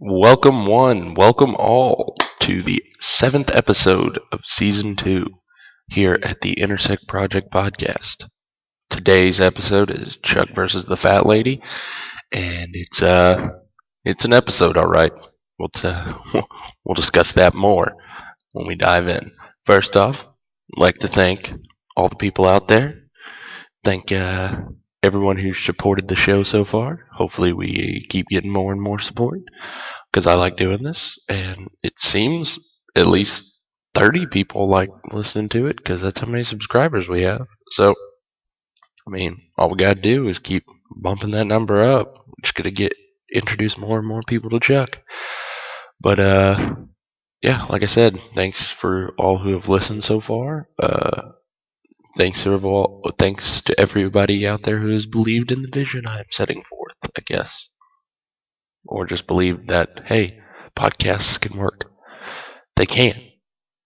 Welcome all to the 7th episode of Season 2 here at the Intersect Project Podcast. Today's episode is Chuck versus the Fat Lady, and it's an episode, alright. We'll discuss that more when we dive in. First off, I'd like to thank all the people out there. Thank everyone who's supported the show so far. Hopefully we keep getting more and more support, because I like doing this, and it seems at least 30 people like listening to it, because that's how many subscribers we have. So, all we gotta do is keep bumping that number up. We're just gonna get introduce more and more people to Chuck. But yeah, like I said, thanks for all who have listened so far. Thanks to everybody out there who has believed in the vision I am setting forth, I guess. Or just believe that, hey, podcasts can work. They can.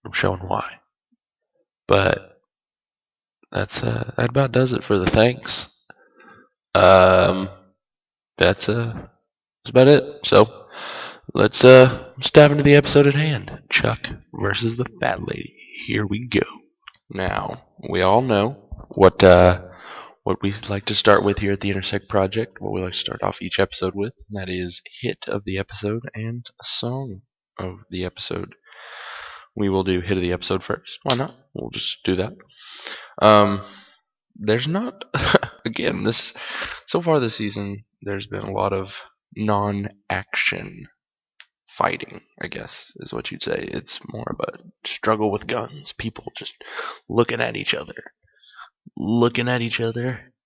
I'm showing why. But that about does it for the thanks. That's about it. So let's dive into the episode at hand. Chuck versus the Fat Lady. Here we go. Now, we all know what we like to start with here at the Intersect Project, what we like to start off each episode with, and that is hit of the episode and a song of the episode. We will do hit of the episode first. Why not? We'll just do that. There's not, again, so far this season, there's been a lot of non-action fighting, I guess, is what you'd say. It's more of a struggle with guns. People just looking at each other,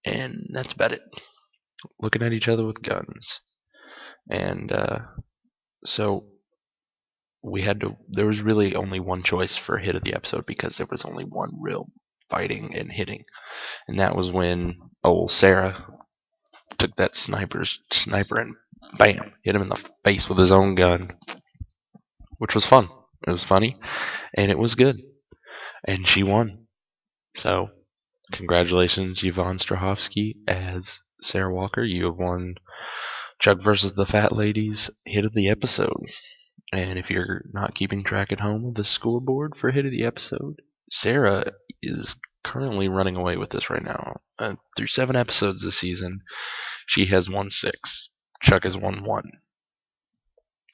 and that's about it. Looking at each other with guns. And so there was really only one choice for hit of the episode, because there was only one real fighting and hitting. And that was when old Sarah took that sniper and bam, hit him in the face with his own gun, which was fun. It was funny, and it was good, and she won. So, congratulations, Yvonne Strahovski as Sarah Walker. You have won Chuck versus the Fat Lady's hit of the episode. And if you're not keeping track at home of the scoreboard for hit of the episode, Sarah is currently running away with this right now. Through 7 episodes this season, she has won 6. Chuck has won 1.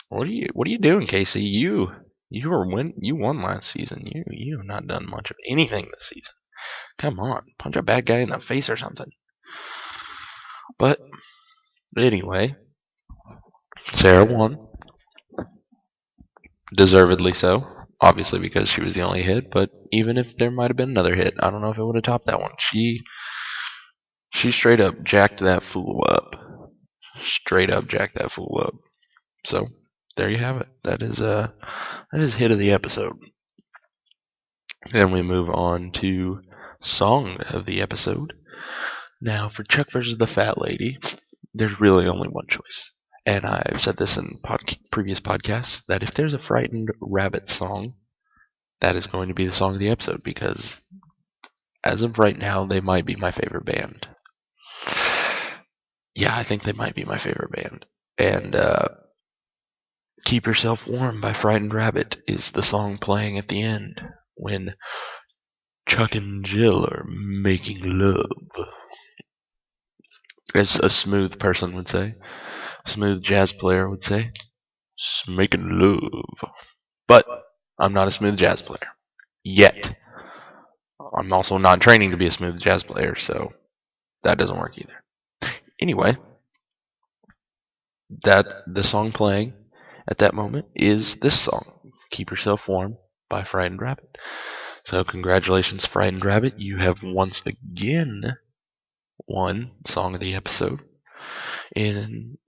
What are you doing, Casey? You won last season. You have not done much of anything this season. Come on, punch a bad guy in the face or something. But anyway, Sarah won. Deservedly so. Obviously, because she was the only hit, but even if there might have been another hit, I don't know if it would have topped that one. She straight up jacked that fool up. So there you have it. That is hit of the episode. Then we move on to song of the episode. Now, for Chuck versus the Fat Lady, there's really only one choice. And I've said this in previous podcasts, that if there's a Frightened Rabbit song, that is going to be the song of the episode, because as of right now, they might be my favorite band. Yeah, I think they might be my favorite band. And Keep Yourself Warm by Frightened Rabbit is the song playing at the end when Chuck and Jill are making love. As a smooth person would say. Smooth jazz player would say. Making love. But I'm not a smooth jazz player. Yet. I'm also not training to be a smooth jazz player, so that doesn't work either. Anyway, the song playing at that moment is this song, Keep Yourself Warm by Frightened Rabbit. So congratulations, Frightened Rabbit. You have once again won Song of the Episode. And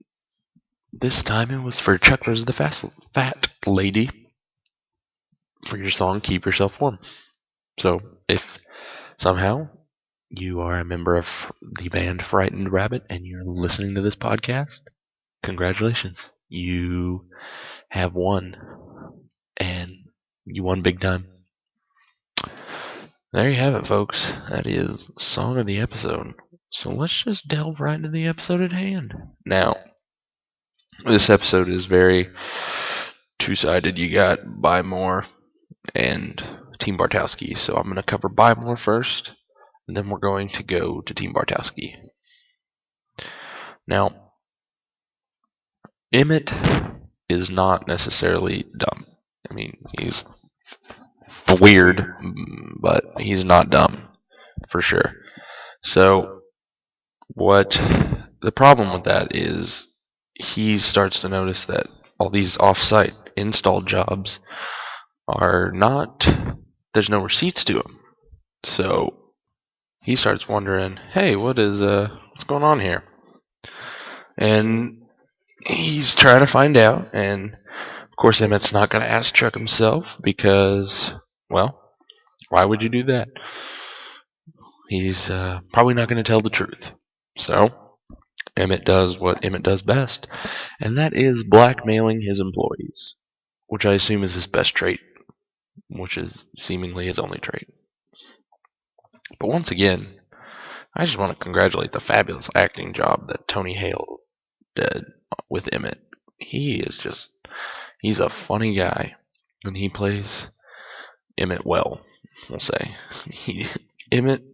this time it was for Chuck versus the Fat Lady for your song, Keep Yourself Warm. So if somehow you are a member of the band Frightened Rabbit and you're listening to this podcast, congratulations. You have won. And you won big time. There you have it, folks. That is Song of the Episode. So let's just delve right into the episode at hand. Now, This episode is very two-sided. You got Buy More and Team Bartowski. So I'm going to cover Buy More first, and then we're going to go to Team Bartowski. Now, Emmett is not necessarily dumb. I mean, he's weird, but he's not dumb, for sure. So, what the problem with that is, he starts to notice that all these off-site install jobs are not, there's no receipts to them. So, he starts wondering, hey, what's going on here? And he's trying to find out, and of course Emmett's not going to ask Chuck himself because, well, why would you do that? He's probably not going to tell the truth. So, Emmett does what Emmett does best, and that is blackmailing his employees, which I assume is his best trait, which is seemingly his only trait. But once again, I just want to congratulate the fabulous acting job that Tony Hale did with Emmett. He's a funny guy, and he plays Emmett well, we'll say. Emmett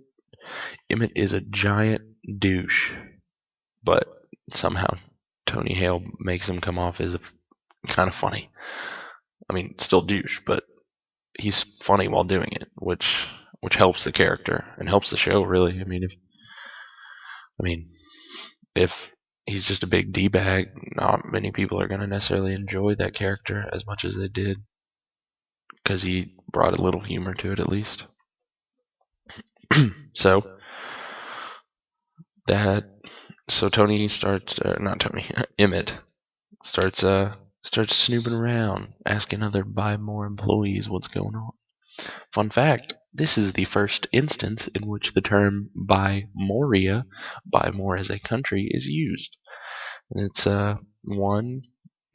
is a giant douche, but somehow Tony Hale makes him come off as kind of funny. I mean, still douche, but he's funny while doing it, which helps the character and helps the show, really. I mean, if he's just a big d-bag, not many people are going to necessarily enjoy that character as much as they did, because he brought a little humor to it at least. So Tony starts, Emmett starts snooping around, asking other Buy More employees what's going on. Fun fact, this is the first instance in which the term Buy Moria, Buy More as a country, is used. And it's one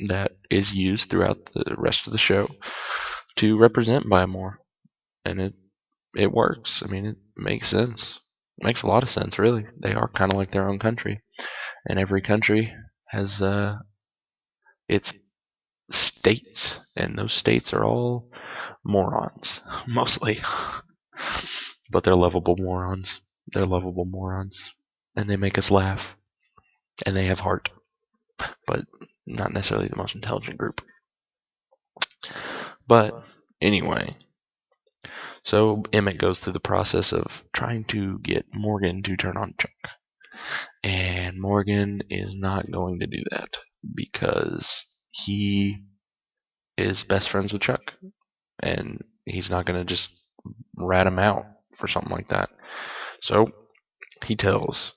that is used throughout the rest of the show to represent Buy More. And it works. I mean, it makes sense. It makes a lot of sense, really. They are kind of like their own country. And every country has its states, and those states are all morons, mostly. But they're lovable morons. And they make us laugh. And they have heart. But not necessarily the most intelligent group. But anyway, so Emmett goes through the process of trying to get Morgan to turn on Chuck. And Morgan is not going to do that because he is best friends with Chuck. And he's not going to just rat him out for something like that. So he tells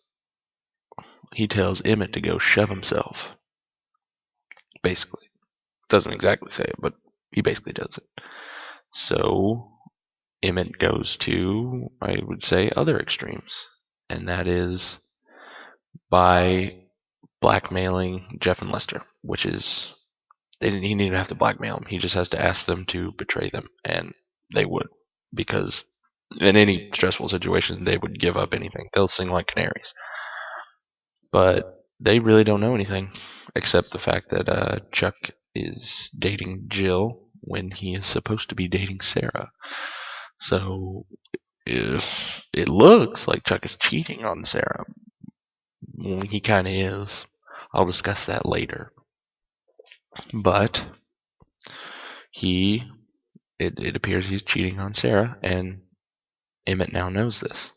Emmett to go shove himself. Basically. Doesn't exactly say it, but he basically does it. So Emmett goes to, I would say, other extremes. And that is by blackmailing Jeff and Lester, which is, he didn't even have to blackmail them. He just has to ask them to betray them, and they would, because in any stressful situation, they would give up anything. They'll sing like canaries. But they really don't know anything, except the fact that Chuck is dating Jill when he is supposed to be dating Sarah. So if it looks like Chuck is cheating on Sarah, he kind of is. I'll discuss that later. But it appears he's cheating on Sarah, and Emmett now knows this.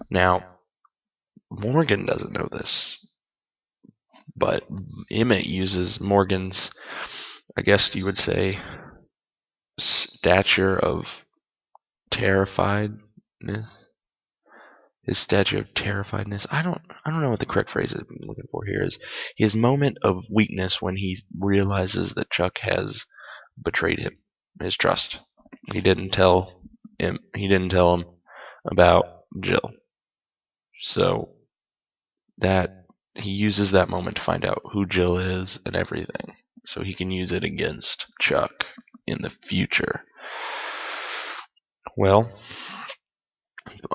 Now, Morgan doesn't know this, but Emmett uses Morgan's, I guess you would say, stature of terrifiedness. His stature of terrifiedness. I don't know what the correct phrase I'm looking for here is. His moment of weakness when he realizes that Chuck has betrayed him, his trust. He didn't tell him about Jill. So that he uses that moment to find out who Jill is and everything, so he can use it against Chuck in the future. Well,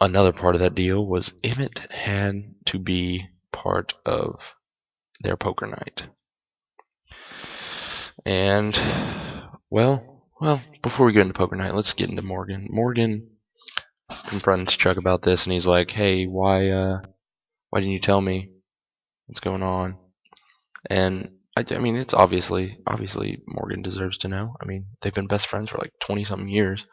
another part of that deal was Emmett had to be part of their poker night. And before we get into poker night, let's get into Morgan. Morgan confronts Chuck about this, and he's like, "Hey, why didn't you tell me what's going on?" And I mean, it's obviously Morgan deserves to know. I mean, they've been best friends for like 20-something years,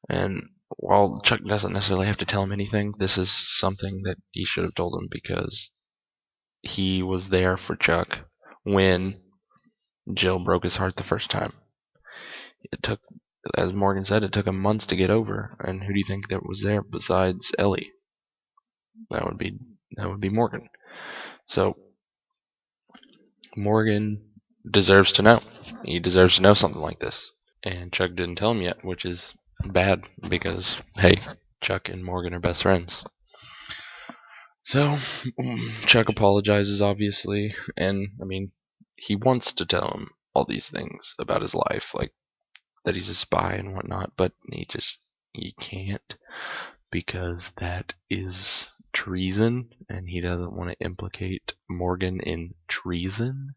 and while Chuck doesn't necessarily have to tell him anything, this is something that he should have told him because he was there for Chuck when Jill broke his heart the first time. It took, as Morgan said, it took him months to get over. And who do you think that was there besides Ellie? That would be Morgan. So Morgan deserves to know. He deserves to know something like this. And Chuck didn't tell him yet, which is bad because, hey, Chuck and Morgan are best friends. So Chuck apologizes, obviously, and I mean, he wants to tell him all these things about his life, like that he's a spy and whatnot, but he can't because that is treason, and he doesn't want to implicate Morgan in treason.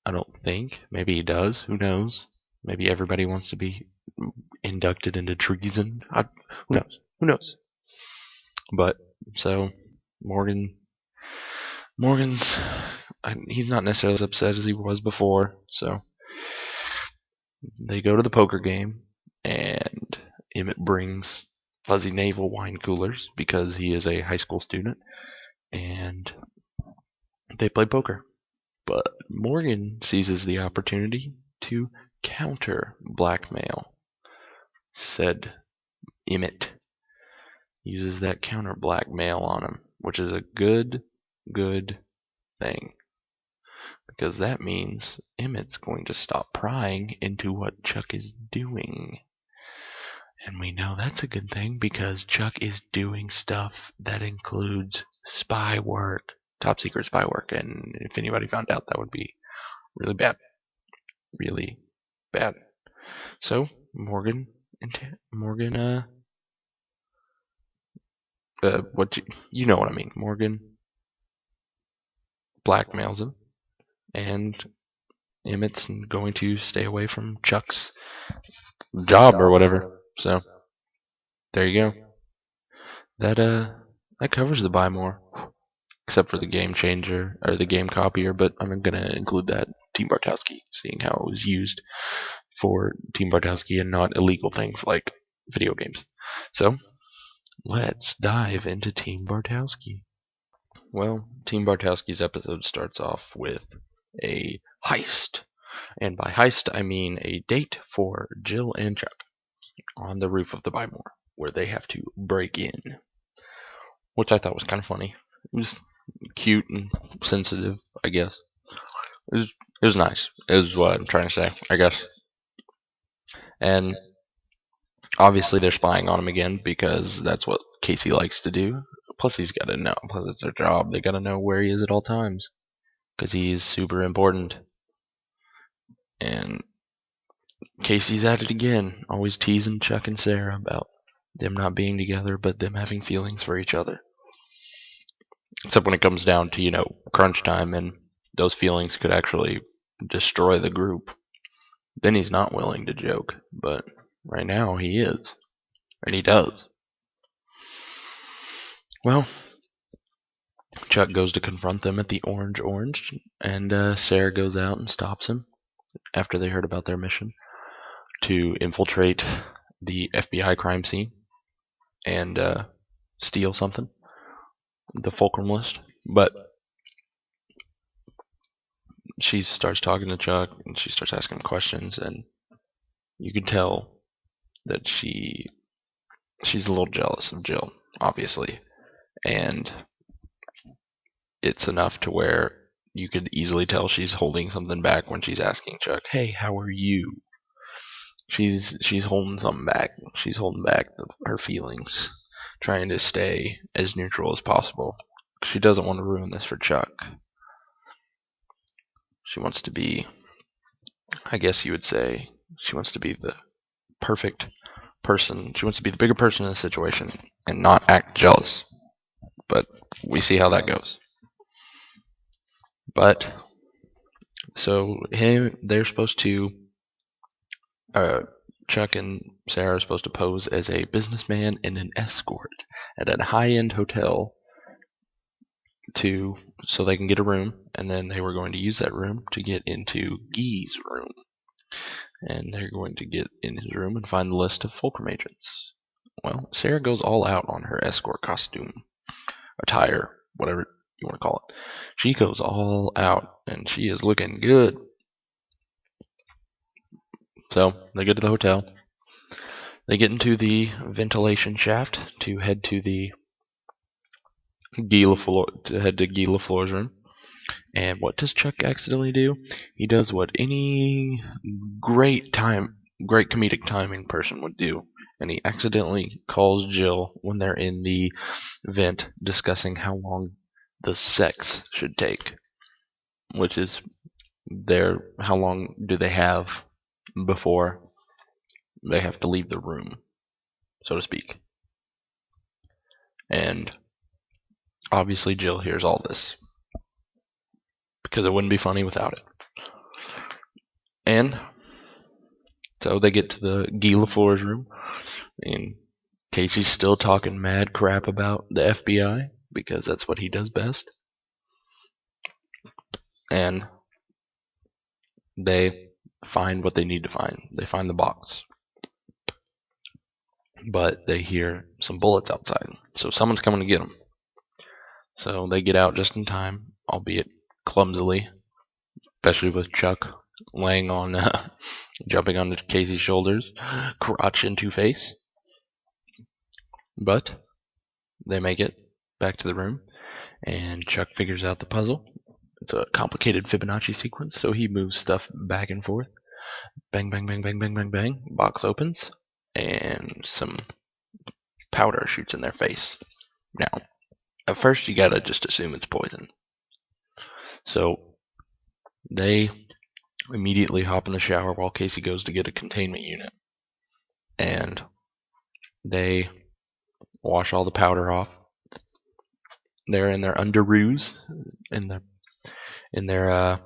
I don't think. Maybe he does. Who knows? Maybe everybody wants to be inducted into treason. Who knows? Who knows? But so Morgan's he's not necessarily as upset as he was before. So they go to the poker game, and Emmett brings fuzzy navel wine coolers because he is a high school student, and they play poker. But Morgan seizes the opportunity to counter blackmail. Said Emmett uses that counter blackmail on him, which is a good thing. Because that means Emmett's going to stop prying into what Chuck is doing. And we know that's a good thing because Chuck is doing stuff that includes spy work, top secret spy work, and if anybody found out, that would be really bad. Really bad. So, Morgan, what you know what I mean. Morgan blackmails him, and Emmett's going to stay away from Chuck's job or whatever. So there you go. That covers the buy more, except for the game changer or the game copier. But I'm gonna include that Team Bartowski, seeing how it was used for Team Bartowski and not illegal things like video games. So let's dive into Team Bartowski. Well, Team Bartowski's episode starts off with a heist. And by heist, I mean a date for Jill and Chuck on the roof of the Bymore, where they have to break in. Which I thought was kind of funny. It was cute and sensitive, I guess. It was nice, is what I'm trying to say, I guess. And obviously they're spying on him again because that's what Casey likes to do. Plus he's got to know. Plus it's their job. They got to know where he is at all times because he is super important. And Casey's at it again, always teasing Chuck and Sarah about them not being together, but them having feelings for each other. Except when it comes down to, crunch time and those feelings could actually destroy the group. Then he's not willing to joke, but right now he is. And he does. Well, Chuck goes to confront them at the Orange, and Sarah goes out and stops him after they heard about their mission to infiltrate the FBI crime scene and steal something, the Fulcrum list. But she starts talking to Chuck, and she starts asking him questions, and you can tell that she's a little jealous of Jill, obviously. And it's enough to where you could easily tell she's holding something back when she's asking Chuck, "Hey, how are you?" She's holding something back. She's holding back her feelings, trying to stay as neutral as possible. She doesn't want to ruin this for Chuck. She wants to be, I guess you would say, she wants to be the perfect person. She wants to be the bigger person in the situation and not act jealous. But we see how that goes. But So they're supposed to. Chuck and Sarah are supposed to pose as a businessman and an escort at a high-end hotel so they can get a room, and then they were going to use that room to get into Guy's room, and they're going to get in his room and find the list of Fulcrum agents. Well, Sarah goes all out on her escort costume, attire, whatever you want to call it. She goes all out, and she is looking good. So they get to the hotel. They get into the ventilation shaft to head to the Guy LaFleur's room. And what does Chuck accidentally do? He does what any great comedic timing person would do, and he accidentally calls Jill when they're in the vent discussing how long the sex should take, which is how long do they have before they have to leave the room, so to speak. And obviously Jill hears all this, because it wouldn't be funny without it. And so they get to the Guy LaFleur's room, and Casey's still talking mad crap about the FBI, because that's what he does best. And they find what they need to find. They find the box. But they hear some bullets outside, so someone's coming to get them. So they get out just in time, albeit clumsily, especially with Chuck laying on, jumping onto Casey's shoulders, crotch into face. But they make it back to the room, and Chuck figures out the puzzle. It's a complicated Fibonacci sequence, so he moves stuff back and forth. Bang, bang, bang, bang, bang, bang, bang. Box opens, and some powder shoots in their face. Now, at first you gotta just assume it's poison. So they immediately hop in the shower while Casey goes to get a containment unit. And they wash all the powder off. They're in their underoos, they're in their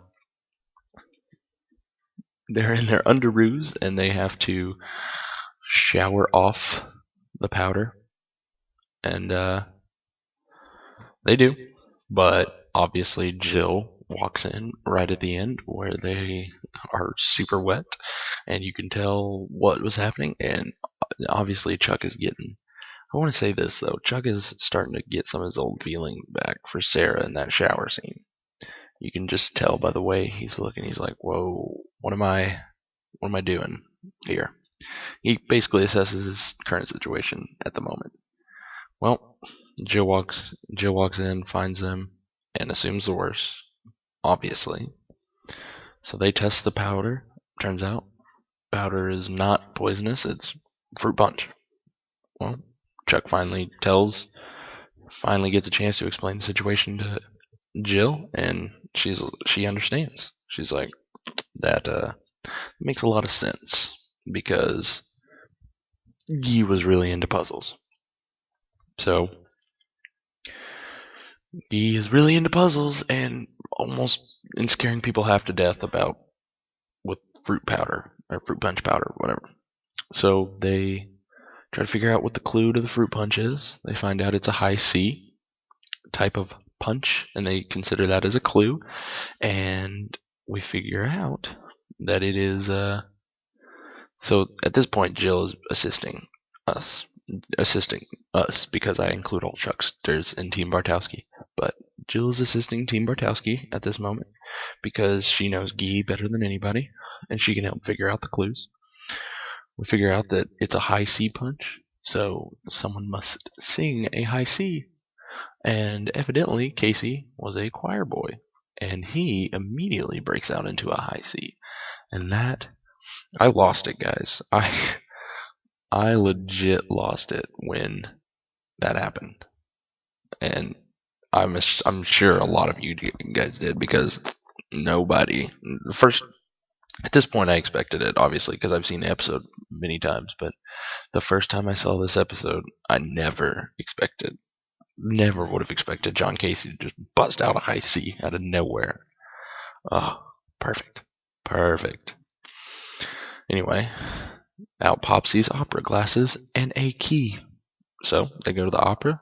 underoos, and they have to shower off the powder. And they do, but obviously Jill walks in right at the end where they are super wet, and you can tell what was happening. And obviously Chuck is getting, I want to say this though, Chuck is starting to get some of his old feelings back for Sarah in that shower scene. You can just tell by the way he's looking. He's like, whoa, what am I doing here? He basically assesses his current situation at the moment. Well, Jill walks in, finds them, and assumes the worst, obviously. So they test the powder. Turns out powder is not poisonous, it's fruit punch. Well, Chuck finally gets a chance to explain the situation to Jill, and she understands. She's like, that makes a lot of sense, because Guy was really into puzzles. So Guy is really into puzzles and almost scaring people half to death with fruit powder or fruit punch powder, whatever. So they try to figure out what the clue to the fruit punch is. They find out it's a high C type of punch, and they consider that as a clue. And we figure out that it is. So at this point, Jill is assisting us because I include all Chucksters in Team Bartowski. But Jill is assisting Team Bartowski at this moment because she knows Guy better than anybody, and she can help figure out the clues. We figure out that it's a high C punch, so someone must sing a high C. And evidently, Casey was a choir boy, and he immediately breaks out into a high C. And that, I lost it, guys. I legit lost it when that happened. And I'm sure a lot of you guys did, because at this point I expected it, obviously, because I've seen the episode many times, but the first time I saw this episode, I never would have expected John Casey to just bust out a high C out of nowhere. Perfect. Perfect. Anyway, out pops these opera glasses and a key. So they go to the opera,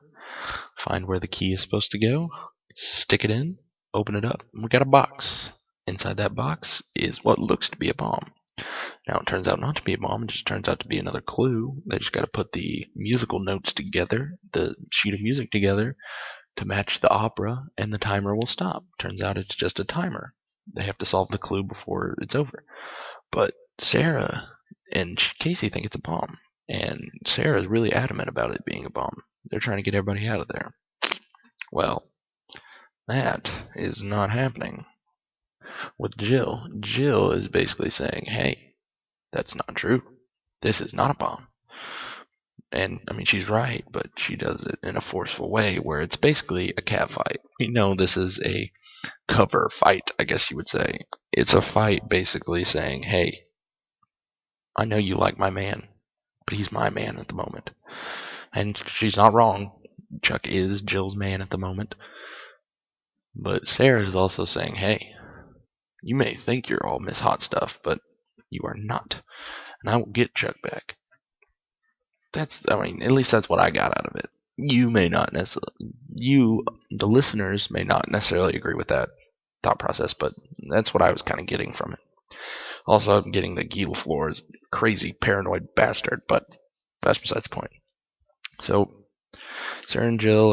find where the key is supposed to go, stick it in, open it up, and we got a box. Inside that box is what looks to be a bomb. Now it turns out not to be a bomb, it just turns out to be another clue. They just got to put the musical notes together, the sheet of music together, to match the opera, and the timer will stop. Turns out it's just a timer. They have to solve the clue before it's over. But Sarah and Casey think it's a bomb, and Sarah is really adamant about it being a bomb. They're trying to get everybody out of there. Well, that is not happening with Jill. Jill is basically saying, hey, that's not true. This is not a bomb. And, I mean, she's right, but she does it in a forceful way where it's basically a cat fight. This is a cover fight, I guess you would say. It's a fight basically saying, hey, I know you like my man, but he's my man at the moment. And she's not wrong. Chuck is Jill's man at the moment. But Sarah is also saying, hey, you may think you're all Miss Hot Stuff, but you are not. And I will get Chuck back. At least that's what I got out of it. You may not necessarily, the listeners, may not necessarily agree with that thought process, but that's what I was kind of getting from it. Also, I'm getting that Guy LaFleur is a crazy, paranoid bastard, but that's besides the point. So, Sarah and Jill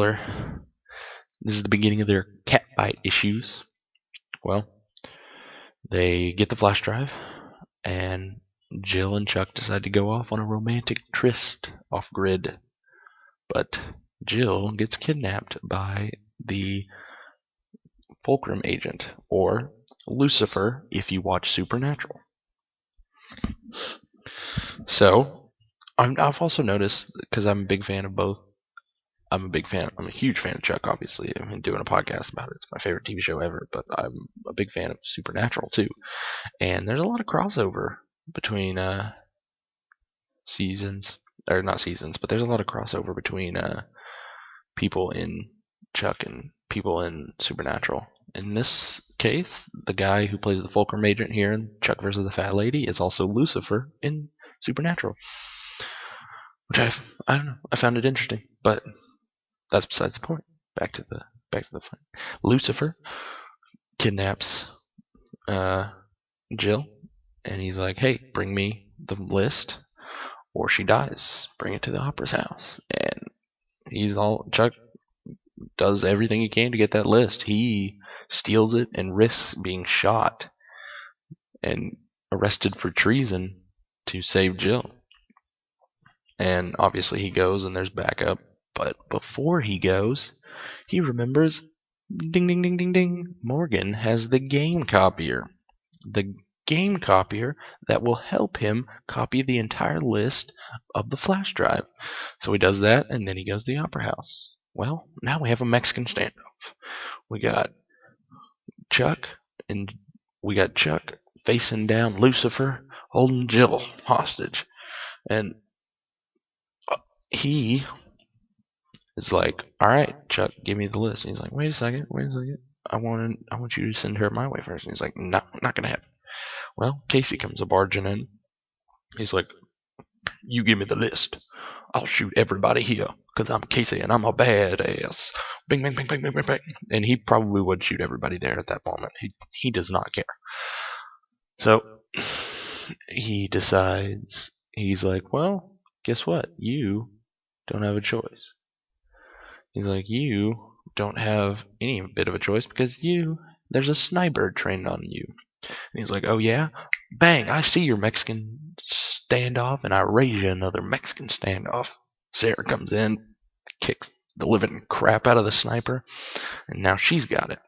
this is the beginning of their cat fight issues. Well, they get the flash drive, and Jill and Chuck decide to go off on a romantic tryst off-grid. But Jill gets kidnapped by the Fulcrum agent, or Lucifer if you watch Supernatural. So, I've also noticed, because I'm a big fan of both, I'm a huge fan of Chuck, obviously. I've been doing a podcast about it. It's my favorite TV show ever, but I'm a big fan of Supernatural, too. And there's a lot of crossover between seasons, or not seasons, but there's a lot of crossover between people in Chuck and people in Supernatural. In this case, the guy who plays the Fulcrum agent here in Chuck versus the Fat Lady is also Lucifer in Supernatural, which I don't know, I found it interesting, but that's besides the point. Back to the fight. Lucifer kidnaps Jill, and he's like, "Hey, bring me the list, or she dies. Bring it to the opera's house." And Chuck does everything he can to get that list. He steals it and risks being shot and arrested for treason to save Jill. And obviously he goes, and there's backup. But before he goes, he remembers, ding, ding, ding, ding, ding, Morgan has the game copier. The game copier that will help him copy the entire list of the flash drive. So he does that, and then he goes to the opera house. Well, now we have a Mexican standoff. We got Chuck facing down Lucifer, holding Jill hostage. And he is like, "All right, Chuck, give me the list." And he's like, wait a second. I want you to send her my way first. And he's like, "No, not gonna happen." Well, Casey comes barging in. He's like, "You give me the list. I'll shoot everybody here, because I'm Casey and I'm a badass." Bing, bing, bing, bing, bing, bing, bing. And he probably would shoot everybody there at that moment. He does not care. So he decides, he's like, "Well, guess what? You don't have a choice." He's like, "You don't have any bit of a choice because there's a sniper trained on you." And he's like, "Oh yeah? Bang, I see your Mexican standoff, and I raise you another Mexican standoff." Sarah comes in, kicks the living crap out of the sniper, and now she's got it.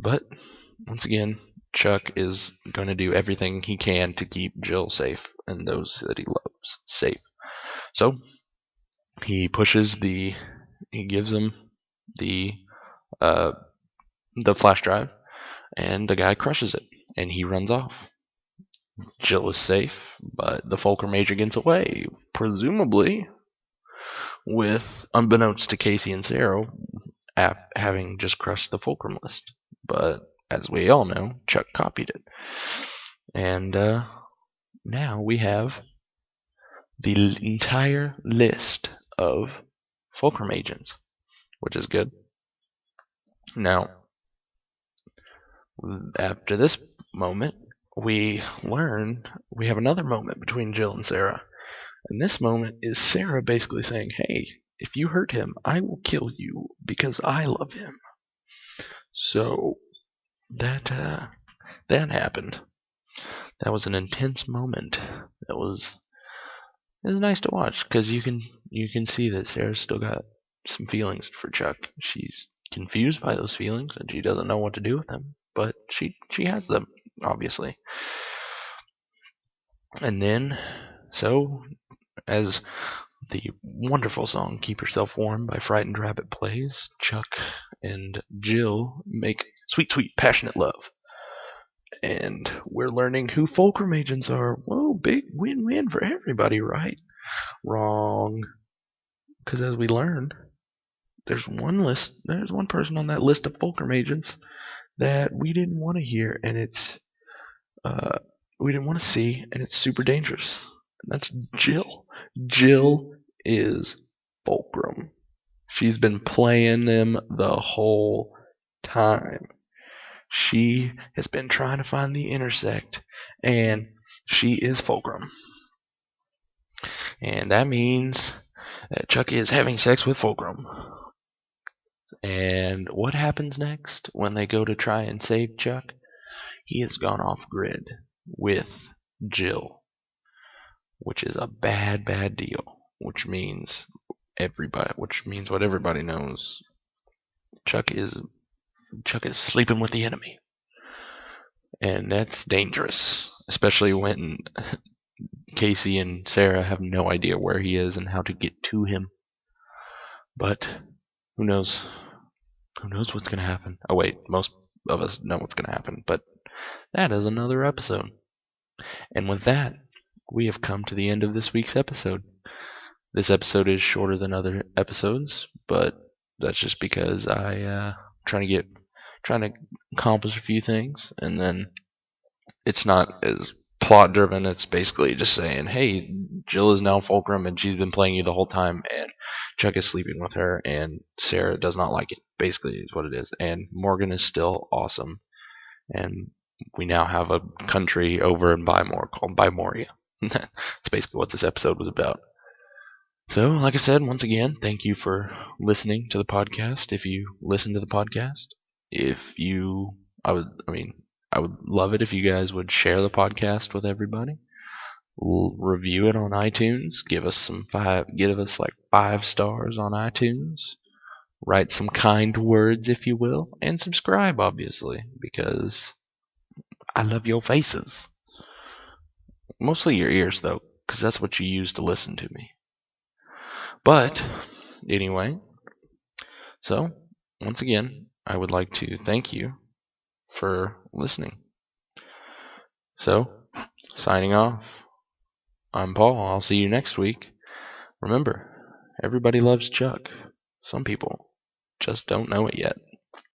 But, once again, Chuck is going to do everything he can to keep Jill safe and those that he loves safe. So, he gives them the flash drive, and the guy crushes it, and he runs off. Jill is safe, but the Fulcrum agent gets away, presumably with, unbeknownst to Casey and Sarah, having just crushed the Fulcrum list. But as we all know, Chuck copied it. And now we have the entire list of Fulcrum agents, which is good. Now, after this moment, we learn we have another moment between Jill and Sarah. And this moment is Sarah basically saying, hey, if you hurt him, I will kill you because I love him. So that happened. That was an intense moment. It was nice to watch because you can see that Sarah's still got some feelings for Chuck. She's confused by those feelings and she doesn't know what to do with them, but she has them, obviously. And then, so as the wonderful song Keep Yourself Warm by Frightened Rabbit plays, Chuck and Jill make sweet, sweet, passionate love. And we're learning who Fulcrum agents are. Whoa, big win-win for everybody, right? Wrong. Because as we learned, there's one person on that list of Fulcrum agents that we didn't want to hear, and we didn't want to see, and it's super dangerous. And that's Jill. Jill is Fulcrum. She's been playing them the whole time. She has been trying to find the Intersect, and she is Fulcrum. And that means that Chuck is having sex with Fulcrum. And what happens next when they go to try and save Chuck? He has gone off grid with Jill, which is a bad, bad deal. Which means what everybody knows. Chuck is sleeping with the enemy. And that's dangerous, especially when Casey and Sarah have no idea where he is and how to get to him. But who knows? Who knows what's going to happen? Oh wait, most of us know what's going to happen, but that is another episode. And with that, we have come to the end of this week's episode. This episode is shorter than other episodes, but that's just because I trying to accomplish a few things, and then it's not as plot driven. It's basically just saying, hey, Jill is now Fulcrum and she's been playing you the whole time, and Chuck is sleeping with her, and Sarah does not like it. Basically, is what it is. And Morgan is still awesome, and we now have a country over in Bymore called Bymoria. That's basically what this episode was about. So, like I said, once again, thank you for listening to the podcast. If you listen to the podcast, I would love it if you guys would share the podcast with everybody. Review it on iTunes. Give us like 5 stars on iTunes. Write some kind words, if you will, and subscribe, obviously, because I love your faces. Mostly your ears, though, because that's what you use to listen to me. But, anyway, so, once again, I would like to thank you for listening. So, signing off, I'm Paul. I'll see you next week. Remember, everybody loves Chuck. Some people just don't know it yet.